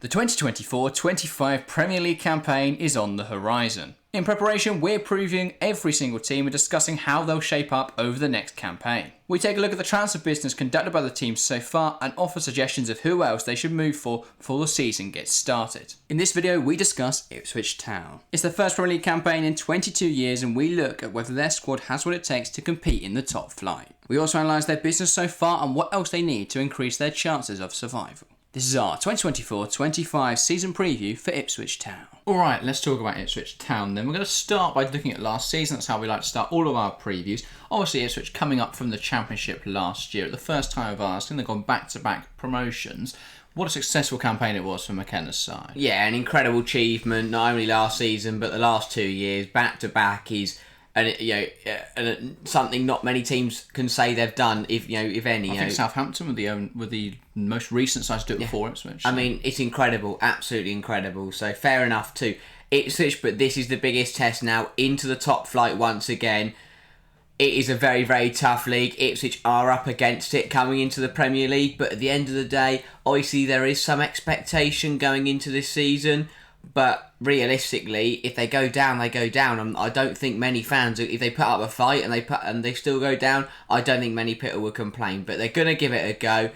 The 2024-25 Premier League campaign is on the horizon. In preparation, we're previewing every single team and discussing how they'll shape up over the next campaign. We take a look at the transfer business conducted by the teams so far and offer suggestions of who else they should move for before the season gets started. In this video, we discuss Ipswich Town. It's their first Premier League campaign in 22 years and we look at whether their squad has what it takes to compete in the top flight. We also analyse their business so far and what else they need to increase their chances of survival. This is our 2024-25 season preview for Ipswich Town. Alright, let's talk about Ipswich Town then. We're going to start by looking at last season. That's how we like to start all of our previews. Obviously, Ipswich coming up from the Championship last year. At the first time of asking, they've gone back-to-back promotions. What a successful campaign it was for McKenna's side. Yeah, an incredible achievement, not only last season, but the last 2 years, back-to-back is... something not many teams can say they've done, if any. I think Southampton were the most recent side to do it before Ipswich. I mean, it's incredible, absolutely incredible. So fair enough to Ipswich, but this is the biggest test now into the top flight once again. It is a very, very tough league. Ipswich are up against it coming into the Premier League, but at the end of the day, obviously there is some expectation going into this season. But realistically, if they go down, they go down. I don't think many fans, if they put up a fight and they still go down, I don't think many people will complain. But they're going to give it a go.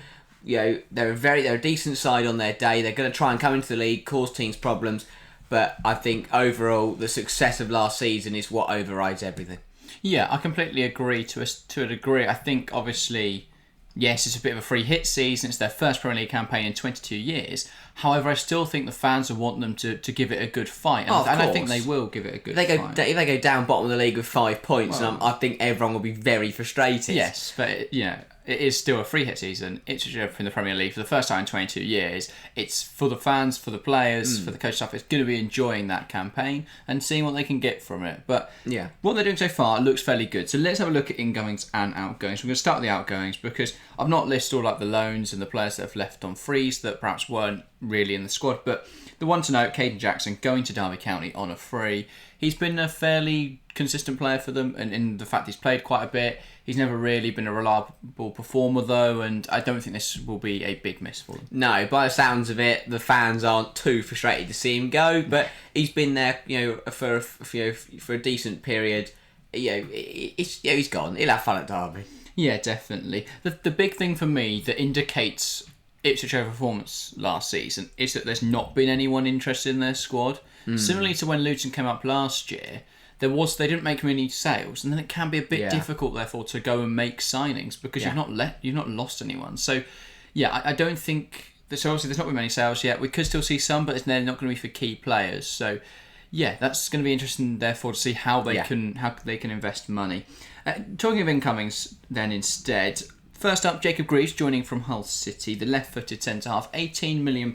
They're a decent side on their day. They're going to try and come into the league, cause teams problems. But I think overall, the success of last season is what overrides everything. Yeah, I completely agree to a degree. I think obviously, yes, it's a bit of a free hit season. It's their first Premier League campaign in 22 years. However, I still think the fans will want them to give it a good fight. And I think they will give it a good fight. If they go down bottom of the league with 5 points, I think everyone will be very frustrated. Yes, but it is still a free hit season. It's in the Premier League for the first time in 22 years. It's for the fans, for the players, for the coach staff. It's going to be enjoying that campaign and seeing what they can get from it. But yeah, what they're doing so far looks fairly good. So let's have a look at incomings and outgoings. We're going to start with the outgoings because I've not listed all the loans and the players that have left on frees that perhaps weren't really in the squad. But the one to note, Caden Jackson going to Derby County on a free. He's been a fairly consistent player for them, and in the fact he's played quite a bit. He's never really been a reliable performer though, and I don't think this will be a big miss for them. No, by the sounds of it, the fans aren't too frustrated to see him go, but he's been there, for a decent period. He's gone. He'll have fun at Derby. Yeah, definitely. The big thing for me that indicates Ipswich performance last season is that there's not been anyone interested in their squad. Similarly to when Luton came up last year, they didn't make many sales, and then it can be a bit difficult, therefore, to go and make signings because you've not lost anyone. So, yeah, I don't think so. Obviously, there's not been many sales yet. We could still see some, but they're not going to be for key players. So, yeah, that's going to be interesting, therefore, to see how they can invest money. Talking of incomings, then instead. First up, Jacob Greaves joining from Hull City, the left-footed centre-half, £18 million.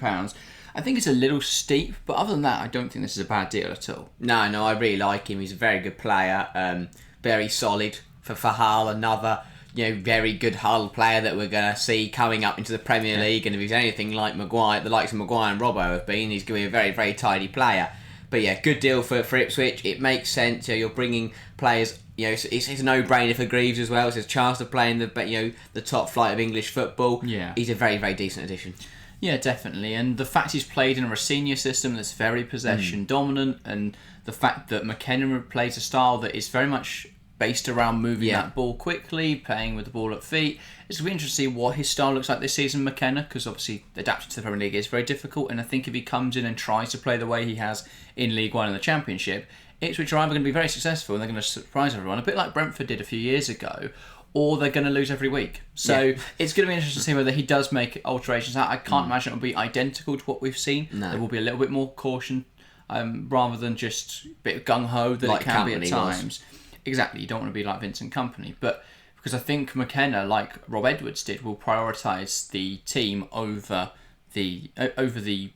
I think it's a little steep, but other than that, I don't think this is a bad deal at all. No, I really like him. He's a very good player, very solid for Hull. Another, very good Hull player that we're going to see coming up into the Premier League. And if he's anything like Maguire, the likes of Maguire and Robbo have been, he's going to be a very, very tidy player. But yeah, good deal for Ipswich. It makes sense. You're bringing players. It's a no-brainer for Greaves as well. It's a chance to play in the top flight of English football. Yeah, he's a very, very decent addition. Yeah, definitely. And the fact he's played in a senior system that's very possession dominant, and the fact that McKenna plays a style that is very much based around moving that ball quickly, playing with the ball at feet. It's going to be interesting to see what his style looks like this season, McKenna, because obviously adapting to the Premier League is very difficult, and I think if he comes in and tries to play the way he has in League One and the Championship, Ipswich are either going to be very successful and they're going to surprise everyone, a bit like Brentford did a few years ago, or they're going to lose every week. So it's going to be interesting to see whether he does make alterations. I can't imagine it will be identical to what we've seen. No. There will be a little bit more caution rather than just a bit of gung-ho that it can be at times. Exactly, you don't want to be like Vincent Kompany. But because I think McKenna, like Rob Edwards did, will prioritise the team over the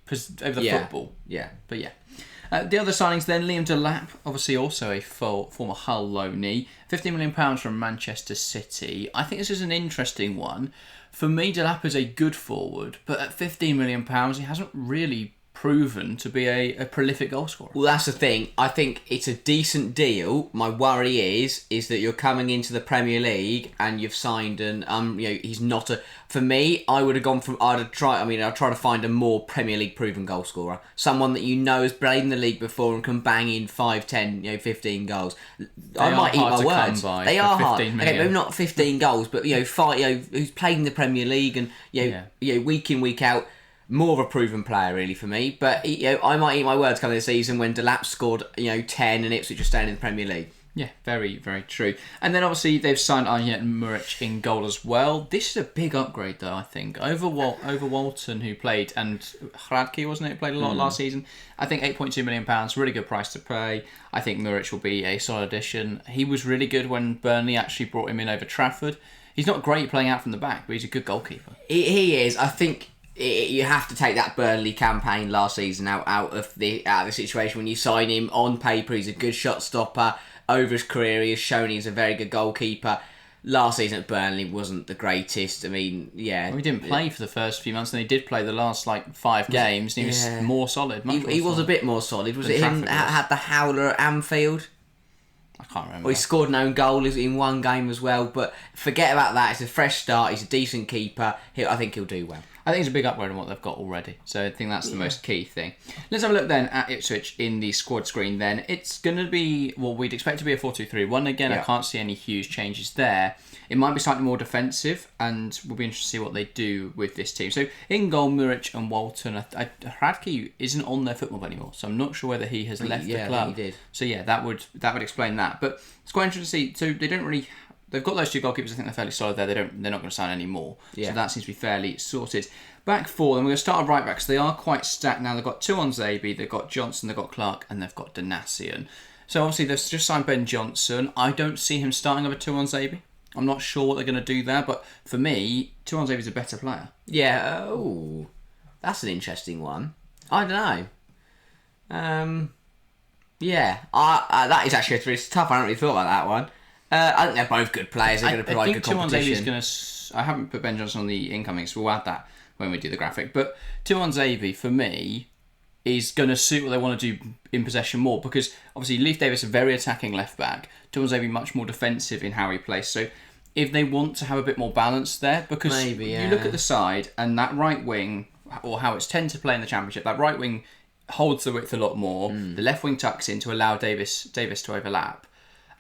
football. Yeah. But yeah. The other signings then, Liam Delap, obviously also a former Hull loanee, £15 million from Manchester City. I think this is an interesting one. For me, Delap is a good forward, but at £15 million, he hasn't really proven to be a prolific goal scorer. Well, that's the thing. I think it's a decent deal. My worry is that you're coming into the Premier League and you've signed he's not a. For me, I would have gone from. I'd try to find a more Premier League proven goal scorer, someone that has played in the league before and can bang in 5, 10, 15 goals. I might eat my words. They are hard. Okay, maybe not 15 goals, but who's played in the Premier League and week in, week out. More of a proven player, really, for me. But I might eat my words coming this season when Delap scored 10 and Ipswich are staying in the Premier League. Yeah, very, very true. And then obviously they've signed Arjen Muric in goal as well. This is a big upgrade, though, I think, over Walton, who played, and Hradky, wasn't it? Played a lot last season. I think £8.2 million, really good price to pay. I think Muric will be a solid addition. He was really good when Burnley actually brought him in over Trafford. He's not great playing out from the back, but he's a good goalkeeper. He is. I think you have to take that Burnley campaign last season out of the situation. When you sign him, on paper he's a good shot stopper. Over his career he has shown he's a very good goalkeeper. Last season at Burnley wasn't the greatest. I mean, yeah. Well, he didn't play for the first few months, and he did play the last 5 games, and he was more solid. He was a bit more solid. Was it him that had the howler at Anfield? I can't remember. Well, he scored an own goal in one game as well, but forget about that. It's a fresh start. He's a decent keeper. I think he'll do well. I think it's a big upgrade on what they've got already. So I think that's the most key thing. Let's have a look then at Ipswich in the squad screen then. It's going to be, we'd expect to be a 4-2-3-1. Again, I can't see any huge changes there. It might be slightly more defensive, and we'll be interested to see what they do with this team. So in goal, Muric and Walton. Hradky isn't on their football anymore, so I'm not sure whether he has left the club. I think he did. So that would explain that. But it's quite interesting to see. So they don't really. They've got those 2 goalkeepers. I think they're fairly solid there. They're not going to sign any more. Yeah. So that seems to be fairly sorted. Back 4, then we're going to start at right back because they are quite stacked now. They've got Tuanzebe, they've got Johnson, they've got Clark, and they've got Donasian. So obviously they've just signed Ben Johnson. I don't see him starting over Tuanzebe. I'm not sure what they're going to do there, but for me, Tuanzebe is a better player. Yeah. Oh, that's an interesting one. I don't know. Yeah, that is actually it's tough. I haven't really thought about that one. I think they're both good players. They're going to provide good competition. I haven't put Ben Johnson on the incoming, so we'll add that when we do the graphic. But Tuanzebe, for me, is going to suit what they want to do in possession more, because obviously Leif Davis a very attacking left back. Tuanzebe much more defensive in how he plays. So if they want to have a bit more balance there, because you look at the side and that right wing, or how it's tend to play in the Championship, that right wing holds the width a lot more. The left wing tucks in to allow Davis to overlap.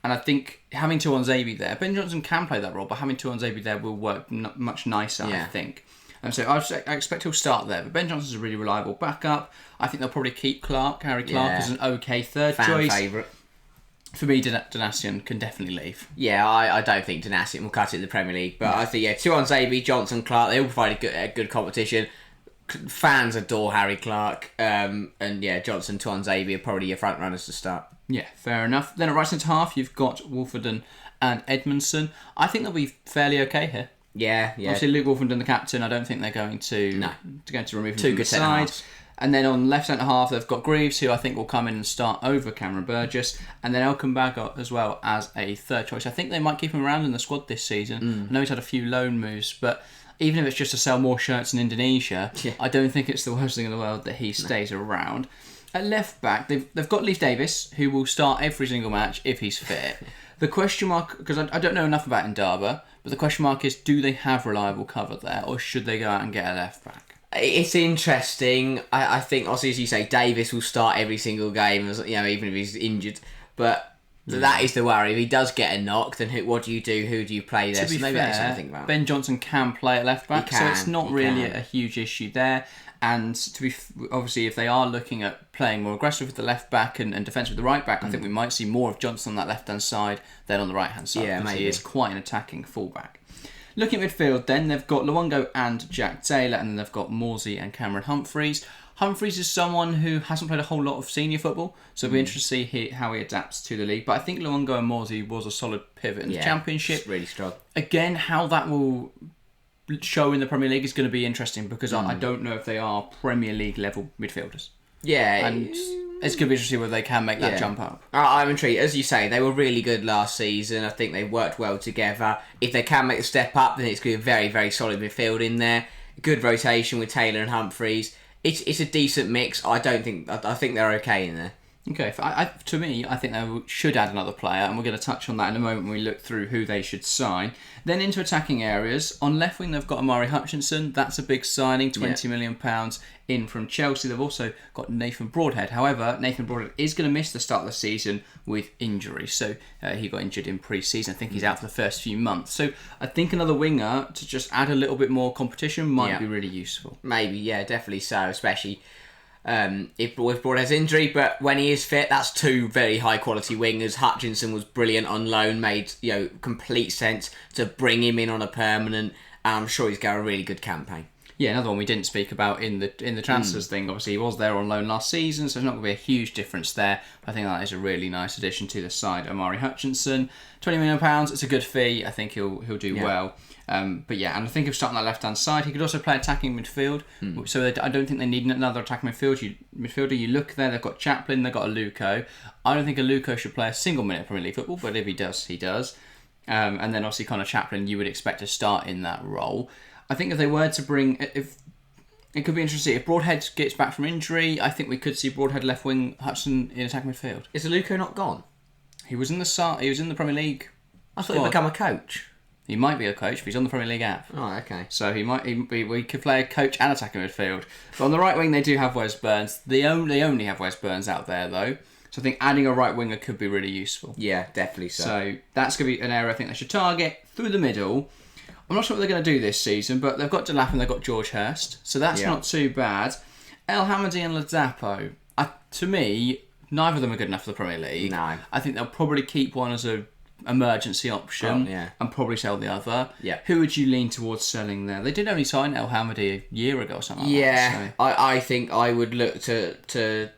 And I think having Tuanzebe there, Ben Johnson can play that role, but having Tuanzebe there will work much nicer, I think. And so I expect he'll start there. But Ben Johnson's a really reliable backup. I think they'll probably keep Harry Clark as an okay third choice. Favourite. For me, Donasian can definitely leave. Yeah, I don't think Donasian will cut it in the Premier League. But I think, Tuanzebe, Johnson, Clark, they all provide a good competition. Fans adore Harry Clark. And Johnson, Tuanzebe are probably your front runners to start. Yeah, fair enough. Then at right centre half, you've got Wolfenden and Edmondson. I think they'll be fairly okay here. Yeah. Obviously, Luke Wolfenden, the captain, I don't think they're going to remove him from the side. And then on left centre half, they've got Greaves, who I think will come in and start over Cameron Burgess, and then Elkan Bagot as well as a third choice. I think they might keep him around in the squad this season. I know he's had a few loan moves, but even if it's just to sell more shirts in Indonesia, I don't think it's the worst thing in the world that he stays around. At left back, they've got Leif Davis, who will start every single match if he's fit. The question mark, because I don't know enough about Indaba, but the question mark is, do they have reliable cover there, or should they go out and get a left back? It's interesting. I think, obviously, as you say, Davis will start every single game, even if he's injured. But that is the worry. If he does get a knock, then what do you do? Who do you play there? To be fair, Ben Johnson can play at left back, so it's not really a huge issue there. And obviously, if they are looking at playing more aggressive with the left back and defence with the right back, I think we might see more of Johnson on that left-hand side than on the right-hand side. Yeah, because he is quite an attacking fullback. Looking at midfield, then they've got Luongo and Jack Taylor, and then they've got Morsey and Cameron Humphreys. Humphreys is someone who hasn't played a whole lot of senior football, so it'll be interesting to see how he adapts to the league. But I think Luongo and Morsey was a solid pivot in the Championship. It's really strong. Again, how that will show in the Premier League is going to be interesting, because I don't know if they are Premier League level midfielders. Yeah. And it's going to be interesting whether they can make that jump up. I'm intrigued. As you say, they were really good last season. I think they worked well together. If they can make the step up, then it's going to be a very, very solid midfield in there. Good rotation with Taylor and Humphreys. it's a decent mix. I think they're okay in there. Okay, to me, I think they should add another player, and we're going to touch on that in a moment when we look through who they should sign. Then into attacking areas. On left wing, they've got Amari Hutchinson. That's a big signing, £20 million in from Chelsea. They've also got Nathan Broadhead. However, Nathan Broadhead is going to miss the start of the season with injury. So he got injured in pre-season. I think he's out for the first few months. So I think another winger to just add a little bit more competition might be really useful. Maybe, yeah, definitely so, especially... if with Broadhead's injury, but when he is fit, that's two very high quality wingers. Hutchinson was brilliant on loan, made complete sense to bring him in on a permanent, and I'm sure he's got a really good campaign. Yeah, another one we didn't speak about in the transfers thing. Obviously, he was there on loan last season, so there's not going to be a huge difference there. I think that is a really nice addition to the side. Amari Hutchinson, £20 million. It's a good fee. I think he'll do well. But yeah, and I think if starting on that left-hand side, he could also play attacking midfield. So I don't think they need another attacking midfielder. You look there, they've got Chaplin, they've got Aluko. I don't think Aluko should play a single minute of Premier League football, but if he does, he does. And then obviously Connor Chaplin, you would expect to start in that role. I think if they were to bring... if it could be interesting. If Broadhead gets back from injury, I think we could see Broadhead left wing, Hudson in attacking midfield. Is Aluko not gone? He was in the Premier League. I thought he'd become a coach. He might be a coach, but he's on the Premier League app. Oh, okay. So we could play a coach and attacking midfield. But on the right wing, they do have Wes Burns. They only have Wes Burns out there, though. So I think adding a right winger could be really useful. Yeah, definitely so. So that's going to be an area I think they should target. Through the middle, I'm not sure what they're going to do this season, but they've got Delap and they've got George Hurst. So that's not too bad. El Hamadi and Ladapo. To me, neither of them are good enough for the Premier League. No. I think they'll probably keep one as a emergency option and probably sell the other. Yeah. Who would you lean towards selling there? They did only sign El Hamadi a year ago or something like that. Yeah, so. I think I would look to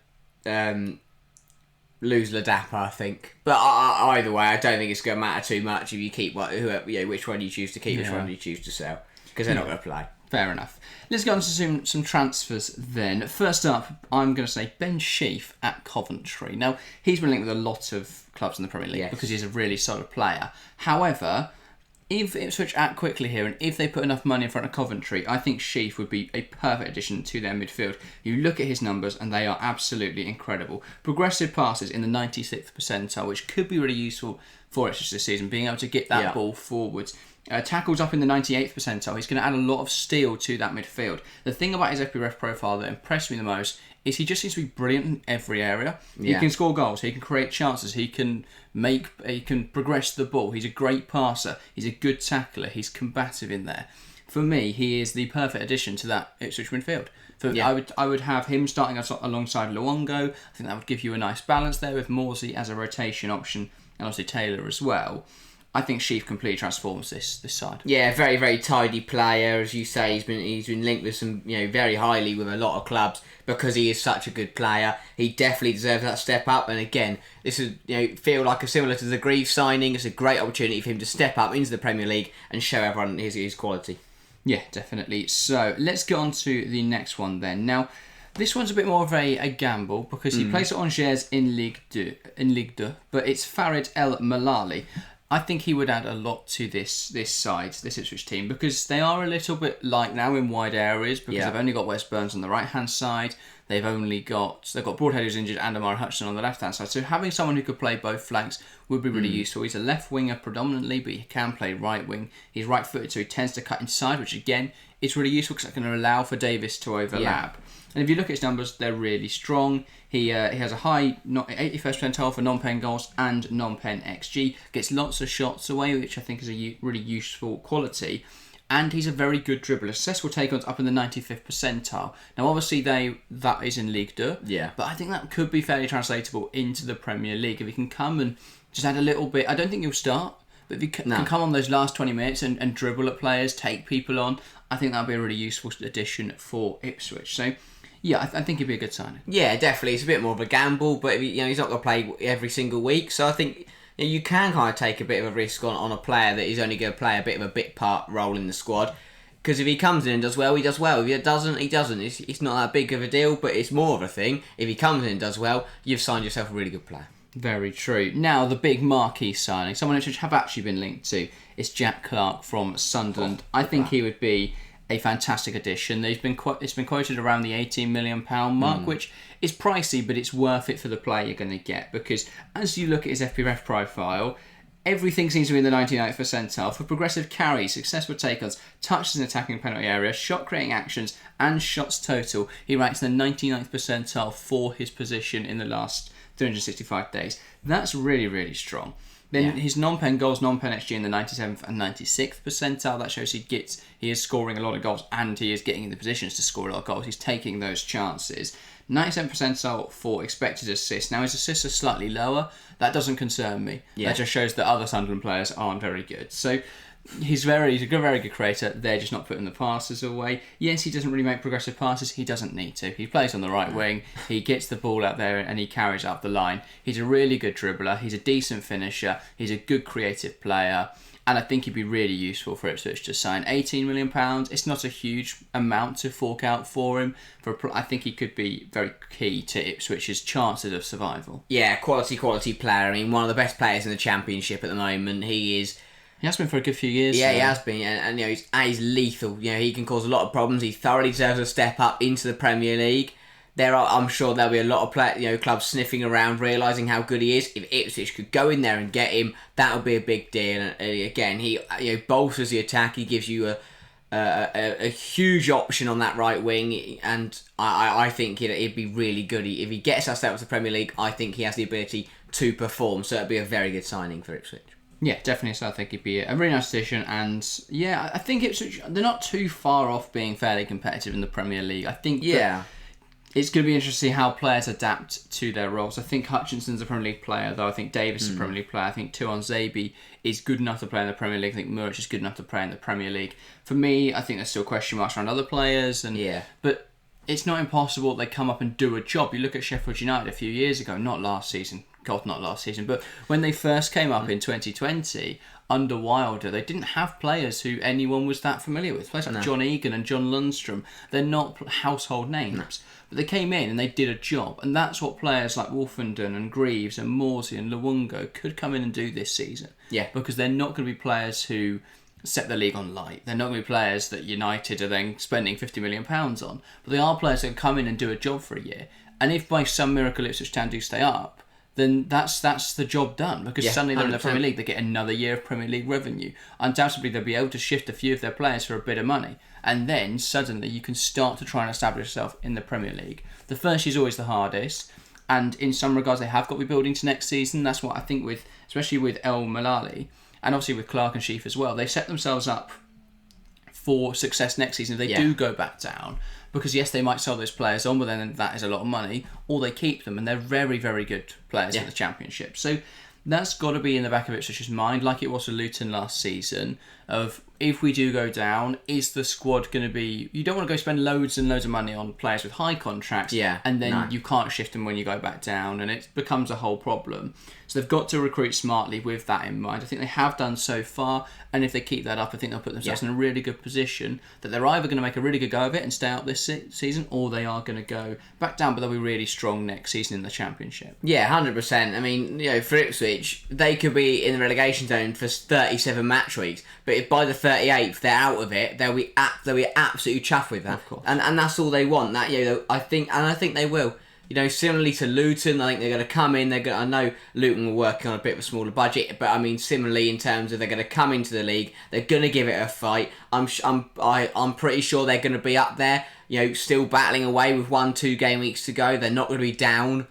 lose Ladapo, I think. But either way, I don't think it's going to matter too much if you keep which one you choose to keep, which one you choose to sell. Because they're not going to play. Fair enough. Let's go on to some transfers then. First up, I'm going to say Ben Sheaf at Coventry. Now, he's been linked with a lot of clubs in the Premier League because he's a really solid player. However, if Ipswich act quickly here and if they put enough money in front of Coventry, I think Sheaf would be a perfect addition to their midfield. You look at his numbers and they are absolutely incredible. Progressive passes in the 96th percentile, which could be really useful for Ipswich this season, being able to get that ball forwards. Tackles up in the 98th percentile. He's going to add a lot of steel to that midfield. The thing about his FPRF profile that impressed me the most is he just seems to be brilliant in every area. He can score goals. He can create chances. He can progress the ball. He's a great passer. He's a good tackler. He's combative in there. For me, he is the perfect addition to that Ipswich midfield. I would have him starting alongside Luongo. I think that would give you a nice balance there with Morsey as a rotation option and obviously Taylor as well. I think Sheaf completely transforms this side. Yeah, very, very tidy player. As you say, he's been linked with some, very highly with a lot of clubs because he is such a good player. He definitely deserves that step up. And again, this is feel like similar to the Greaves signing. It's a great opportunity for him to step up into the Premier League and show everyone his quality. Yeah, definitely. So let's get on to the next one then. Now, this one's a bit more of a gamble because he plays at Angers in Ligue 2, but it's Farid El Malali. I think he would add a lot to this Ipswich team because they are a little bit light now in wide areas because they've only got Wes Burns on the right hand side. They've got Broadhead who's injured and Amari Hutchinson on the left hand side. So having someone who could play both flanks would be really useful. He's a left winger predominantly, but he can play right wing. He's right footed, so he tends to cut inside, which again is really useful because that can allow for Davis to overlap. And if you look at his numbers, they're really strong. He has a high 81st percentile for non-pen goals and non-pen XG. Gets lots of shots away, which I think is a really useful quality. And he's a very good dribbler. Successful take-ons up in the 95th percentile. Now, obviously, that is in Ligue 2. Yeah. But I think that could be fairly translatable into the Premier League. If he can come and just add a little bit. I don't think he'll start. But if he can come on those last 20 minutes and dribble at players, take people on, I think that would be a really useful addition for Ipswich. So, yeah, I think he'd be a good signing. Yeah, definitely. It's a bit more of a gamble, but he's not going to play every single week. So I think you can kind of take a bit of a risk on a player that is only going to play a bit of a bit part role in the squad. Because if he comes in and does well, he does well. If he doesn't, he doesn't. It's not that big of a deal, but it's more of a thing. If he comes in and does well, you've signed yourself a really good player. Very true. Now, the big marquee signing, someone which have actually been linked to, is Jack Clark from Sunderland. I think he would be a fantastic addition. It's been quoted around the £18 million mark, which is pricey, but it's worth it for the player you're going to get, because as you look at his FPRF profile, everything seems to be in the 99th percentile for progressive carries, successful take-ons, touches in attacking penalty area, shot creating actions, and shots total. He ranks in the 99th percentile for his position in the last 365 days. That's really, really strong. Then his non-pen goals, non-pen XG in the 97th and 96th percentile. That shows he is scoring a lot of goals, and he is getting in the positions to score a lot of goals. He's taking those chances. 97th percentile for expected assists. Now his assists are slightly lower. That doesn't concern me. Yeah. That just shows that other Sunderland players aren't very good. So he's a very good creator. They're just not putting the passes away. Yes, he doesn't really make progressive passes. He doesn't need to. He plays on the right wing. He gets the ball out there and he carries up the line. He's a really good dribbler. He's a decent finisher. He's a good creative player. And I think he'd be really useful for Ipswich to sign. £18 million. It's not a huge amount to fork out for him. I think he could be very key to Ipswich's chances of survival. Yeah, quality player. I mean, one of the best players in the Championship at the moment. He has been for a good few years. Yeah, he has been, and he's lethal. He can cause a lot of problems. He thoroughly deserves a step up into the Premier League. I'm sure there'll be a lot of clubs sniffing around, realising how good he is. If Ipswich could go in there and get him, that would be a big deal. And again, he bolsters the attack. He gives you a huge option on that right wing, and I think it'd be really good if he gets us out of the Premier League. I think he has the ability to perform, so it'd be a very good signing for Ipswich. Yeah, definitely. So I think he'd be a really nice addition, and yeah, I think Ipswich, they're not too far off being fairly competitive in the Premier League. I think it's going to be interesting to see how players adapt to their roles. I think Hutchinson's a Premier League player, though. I think Davis is a Premier League player. I think Tuan Zabi is good enough to play in the Premier League. I think Muric is good enough to play in the Premier League. For me, I think there's still question marks around other players, but it's not impossible they come up and do a job. You look at Sheffield United a few years ago, not last season, but when they first came up in 2020, under Wilder, they didn't have players who anyone was that familiar with. Players like John Egan and John Lundstrom, they're not household names. But they came in and they did a job. And that's what players like Wolfenden and Greaves and Morsey and Luongo could come in and do this season. Yeah. Because they're not going to be players who set the league on light. They're not going to be players that United are then spending £50 million on. But they are players that can come in and do a job for a year. And if by some miracle Ipswich Town do stay up, then that's the job done, because suddenly they're in the Premier League, they get another year of Premier League revenue. Undoubtedly, they'll be able to shift a few of their players for a bit of money, and then suddenly you can start to try and establish yourself in the Premier League. The first year is always the hardest, and in some regards they have got to be building to next season. That's what I think especially with El Malali, and obviously with Clark and Sheaf as well. They set themselves up for success next season if they do go back down. Because yes, they might sell those players on, but then that is a lot of money, or they keep them, and they're very, very good players in the Championship. So that's got to be in the back of Ipswich's mind, like it was with Luton last season, of if we do go down, is the squad going to be... You don't want to go spend loads and loads of money on players with high contracts, and then you can't shift them when you go back down, and it becomes a whole problem. So they've got to recruit smartly with that in mind. I think they have done so far, and if they keep that up, I think they'll put themselves in a really good position that they're either going to make a really good go of it and stay up this season, or they are going to go back down, but they'll be really strong next season in the Championship. Yeah, 100%. I mean, for Ipswich, they could be in the relegation zone for 37 match weeks, but if by the 38th they're out of it, they'll be absolutely chuffed with that. Of course. And that's all they want. That I think they will. Similarly to Luton, I think they're going to come in. I know Luton were working on a bit of a smaller budget, but I mean, similarly in terms of they're going to come into the league, they're going to give it a fight. I'm pretty sure they're going to be up there. Still battling away with 1-2 game weeks to go. They're not going to be down.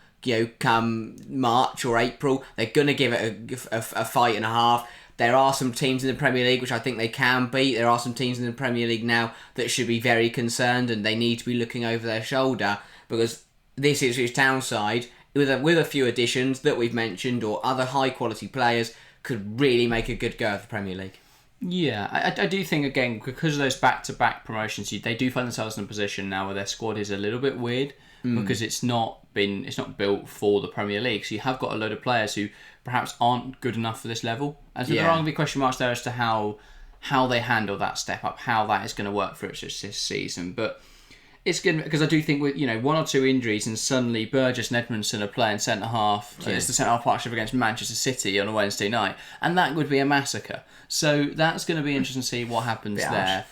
Come March or April, they're going to give it a fight and a half. There are some teams in the Premier League which I think they can beat. There are some teams in the Premier League now that should be very concerned, and they need to be looking over their shoulder, because this Ipswich Town side, with a few additions that we've mentioned or other high quality players, could really make a good go of the Premier League. Yeah, I do think, again, because of those back-to-back promotions, they do find themselves in a position now where their squad is a little bit weird, because it's not built for the Premier League. So you have got a load of players who perhaps aren't good enough for this level. And so there are going to be question marks there as to how they handle that step up, how that is going to work for Ipswich this season. But it's good, because I do think with 1 or 2 injuries and suddenly Burgess and Edmondson are playing centre half. So it's the centre half partnership against Manchester City on a Wednesday night, and that would be a massacre. So that's going to be interesting to see what happens there.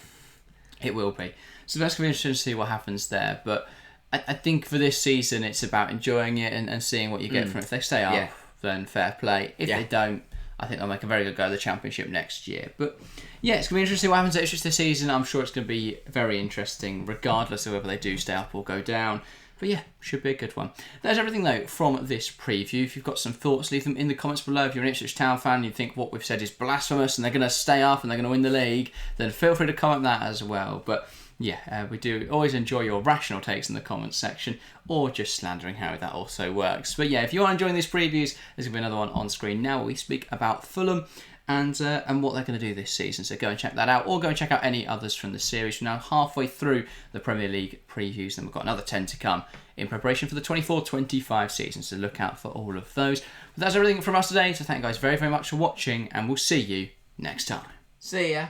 It will be. So that's going to be interesting to see what happens there. But I think for this season, it's about enjoying it and seeing what you get from it. If they stay up, then fair play. If they don't, I think they'll make a very good go of the Championship next year. But yeah, it's going to be interesting to see what happens at Ipswich this season. I'm sure it's going to be very interesting, regardless of whether they do stay up or go down. But yeah, should be a good one. That's everything, though, from this preview. If you've got some thoughts, leave them in the comments below. If you're an Ipswich Town fan and you think what we've said is blasphemous and they're going to stay up and they're going to win the league, then feel free to comment that as well. But yeah, we do always enjoy your rational takes in the comments section, or just slandering Harry, that also works. But yeah, if you are enjoying these previews, there's going to be another one on screen now where we speak about Fulham and what they're going to do this season. So go and check that out, or go and check out any others from the series. We're now halfway through the Premier League previews, and we've got another 10 to come in preparation for the 24-25 season, so look out for all of those. But that's everything from us today, so thank you guys very, very much for watching, and we'll see you next time. See ya.